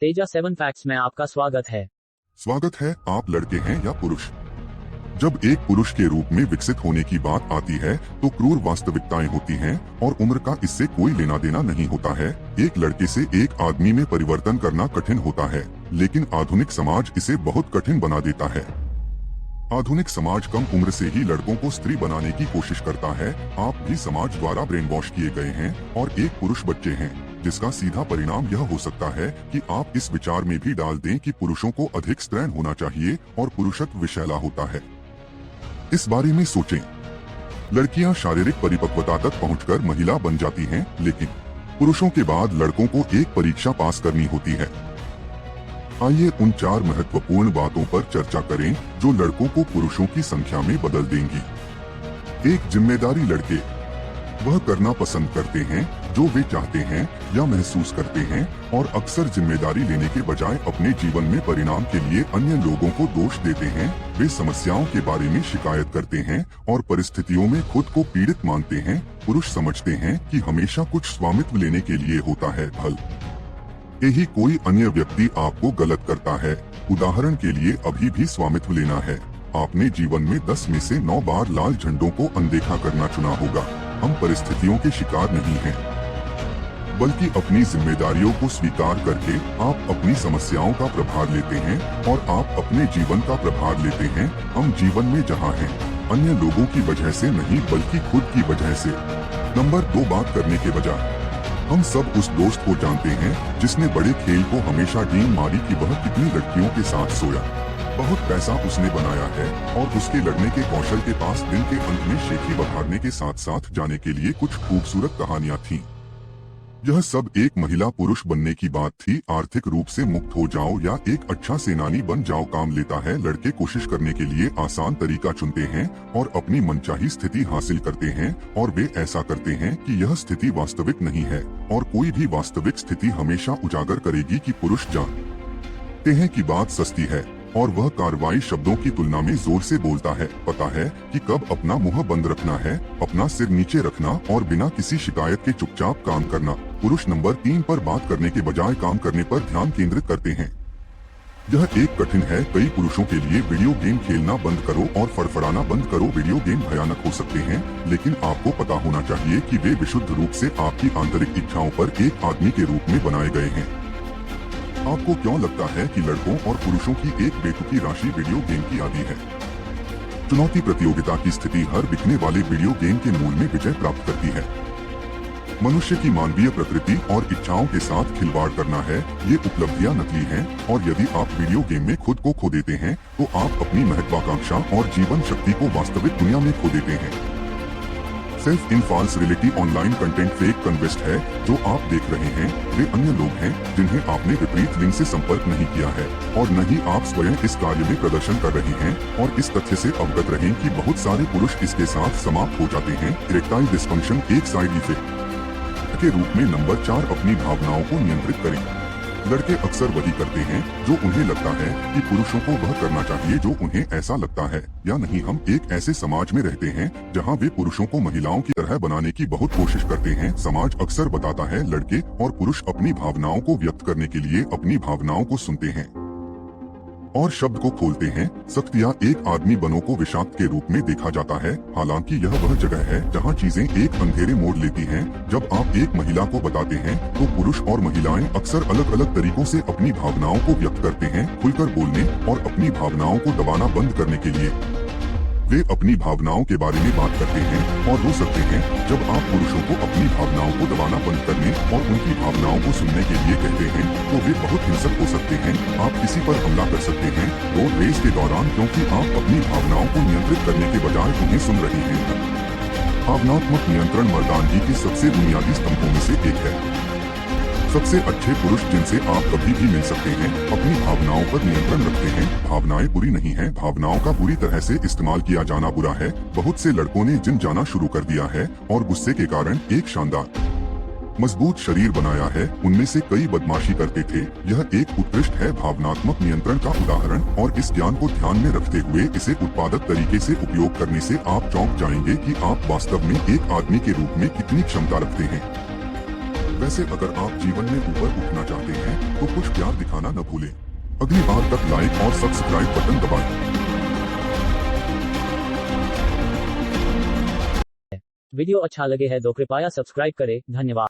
Teja 7 facts में आपका स्वागत है। स्वागत है। आप लड़के हैं या पुरुष? जब एक पुरुष के रूप में विकसित होने की बात आती है तो क्रूर वास्तविकताएं होती हैं और उम्र का इससे कोई लेना देना नहीं होता है। एक लड़के से एक आदमी में परिवर्तन करना कठिन होता है, लेकिन आधुनिक समाज इसे बहुत कठिन बना देता है। आधुनिक समाज कम उम्र से ही लड़कों को स्त्री बनाने की कोशिश करता है। आप भी समाज द्वारा ब्रेन वॉश किए गए हैं और एक पुरुष बच्चे हैं, जिसका सीधा परिणाम यह हो सकता है कि आप इस विचार में भी डाल दें कि पुरुषों को अधिक स्त्रैण होना चाहिए और पुरुषत्व विषैला होता है। इस बारे में सोचें। लड़कियां शारीरिक परिपक्वता तक पहुंचकर महिला बन जाती हैं, लेकिन पुरुषों के बाद लड़कों को एक परीक्षा पास करनी होती है। आइए उन 4 महत्वपूर्ण बातों पर चर्चा करें जो लड़कों को पुरुषों की संख्या में बदल देंगी। एक जिम्मेदारी लड़के वह करना पसंद करते हैं जो वे चाहते हैं या महसूस करते हैं, और अक्सर जिम्मेदारी लेने के बजाय अपने जीवन में परिणाम के लिए अन्य लोगों को दोष देते हैं। वे समस्याओं के बारे में शिकायत करते हैं और परिस्थितियों में खुद को पीड़ित मानते हैं। पुरुष समझते हैं कि हमेशा कुछ स्वामित्व लेने के लिए होता है, भल यही कोई अन्य व्यक्ति आपको गलत करता है। उदाहरण के लिए अभी भी स्वामित्व लेना है। आपने जीवन में 10 में से 9 बार लाल झंडों को अनदेखा करना चुना होगा। हम परिस्थितियों के शिकार नहीं हैं, बल्कि अपनी जिम्मेदारियों को स्वीकार करके आप अपनी समस्याओं का प्रभार लेते हैं और आप अपने जीवन का प्रभार लेते हैं। हम जीवन में जहां हैं, अन्य लोगों की वजह से नहीं बल्कि खुद की वजह से। नंबर 2, बात करने के बजाय हम सब उस दोस्त को जानते हैं जिसने बड़े खेल को हमेशा डींग मारी कि वह कितनी लड़कियों के साथ सोया। बहुत पैसा उसने बनाया है और उसके लड़ने के कौशल के पास दिन के अंत में शेखी बहारने के साथ साथ जाने के लिए कुछ खूबसूरत कहानियां थीं। यह सब एक महिला पुरुष बनने की बात थी। आर्थिक रूप से मुक्त हो जाओ या एक अच्छा सेनानी बन जाओ काम लेता है। लड़के कोशिश करने के लिए आसान तरीका चुनते हैं और अपनी मनचाही स्थिति हासिल करते हैं, और वे ऐसा करते हैं कि यह स्थिति वास्तविक नहीं है। और कोई भी वास्तविक स्थिति हमेशा उजागर करेगी कि पुरुष जानते हैं कि बात सस्ती है और वह कार्रवाई शब्दों की तुलना में जोर से बोलता है। पता है कि कब अपना मुंह बंद रखना है, अपना सिर नीचे रखना और बिना किसी शिकायत के चुपचाप काम करना। पुरुष नंबर 3 पर बात करने के बजाय काम करने पर ध्यान केंद्रित करते हैं। यह एक कठिन है। कई पुरुषों के लिए वीडियो गेम खेलना बंद करो और फड़फड़ाना बंद करो। वीडियो गेम भयानक हो सकते हैं, लेकिन आपको पता होना चाहिए कि वे विशुद्ध रूप से आपकी आंतरिक इच्छाओं पर एक आदमी के रूप में बनाए गए हैं। आपको क्यों लगता है कि लड़कों और पुरुषों की एक बेतुकी राशि वीडियो गेम की आदि है? चुनौती प्रतियोगिता की स्थिति हर बिकने वाले वीडियो गेम के मूल में विजय प्राप्त करती है। मनुष्य की मानवीय प्रकृति और इच्छाओं के साथ खिलवाड़ करना है। ये उपलब्धियां नकली हैं, और यदि आप वीडियो गेम में खुद को खो देते हैं तो आप अपनी महत्वाकांक्षा और जीवन शक्ति को वास्तविक दुनिया में खो देते हैं। Self in false reality online content fake कन्वेस्ट है। जो आप देख रहे हैं वे अन्य लोग हैं जिन्हें आपने विपरीत लिंग से संपर्क नहीं किया है, और न ही आप स्वयं इस कार्य में प्रदर्शन कर रहे हैं। और इस तथ्य से अवगत रहें कि बहुत सारे पुरुष इसके साथ समाप्त हो जाते हैं। इरेक्टाइल डिस्फंक्शन एक साइड इफेक्ट के रूप में। नंबर 4, अपनी भावनाओं को नियंत्रित करें। लड़के अक्सर वही करते हैं जो उन्हें लगता है कि पुरुषों को वह करना चाहिए जो उन्हें ऐसा लगता है या नहीं। हम एक ऐसे समाज में रहते हैं जहां वे पुरुषों को महिलाओं की तरह बनाने की बहुत कोशिश करते हैं। समाज अक्सर बताता है लड़के और पुरुष अपनी भावनाओं को व्यक्त करने के लिए अपनी भावनाओं को सुनते हैं और शब्द को खोलते हैं। सख्त या एक आदमी बनों को विषाक्त के रूप में देखा जाता है, हालांकि यह वह जगह है जहां चीजें एक अंधेरे मोड़ लेती हैं। जब आप एक महिला को बताते हैं तो पुरुष और महिलाएं अक्सर अलग अलग तरीकों से अपनी भावनाओं को व्यक्त करते हैं। खुलकर बोलने और अपनी भावनाओं को दबाना बंद करने के लिए वे अपनी भावनाओं के बारे में बात करते हैं और रो सकते हैं। जब आप पुरुषों को अपनी भावनाओं को दबाना बंद करने और उनकी भावनाओं को सुनने के लिए कहते हैं तो वे बहुत हिंसक हो सकते हैं। आप किसी पर हमला कर सकते हैं रोड रेस के दौरान, क्योंकि आप अपनी भावनाओं को नियंत्रित करने के बजाय उन्हें सुन रहे हैं। भावनात्मक नियंत्रण मर्दानगी के सबसे बुनियादी स्तंभों में से एक है। सबसे अच्छे पुरुष जिनसे आप कभी भी मिल सकते हैं अपनी भावनाओं पर नियंत्रण रखते हैं। भावनाएं बुरी नहीं हैं, भावनाओं का बुरी तरह से इस्तेमाल किया जाना बुरा है। बहुत से लड़कों ने जिम जाना शुरू कर दिया है और गुस्से के कारण एक शानदार मजबूत शरीर बनाया है। उनमें से कई बदमाशी करते थे। यह एक उत्कृष्ट है भावनात्मक नियंत्रण का उदाहरण, और इस ज्ञान को ध्यान में रखते हुए इसे उत्पादक तरीके से उपयोग करने से आप चौंक जाएंगे कि आप वास्तव में एक आदमी के रूप में कितनी क्षमता रखते हैं। वैसे अगर आप जीवन में ऊपर उठना चाहते हैं तो कुछ प्यार दिखाना न भूलें। अगली बार तक लाइक और सब्सक्राइब बटन दबाएं। वीडियो अच्छा लगे है तो कृपया सब्सक्राइब करें। धन्यवाद।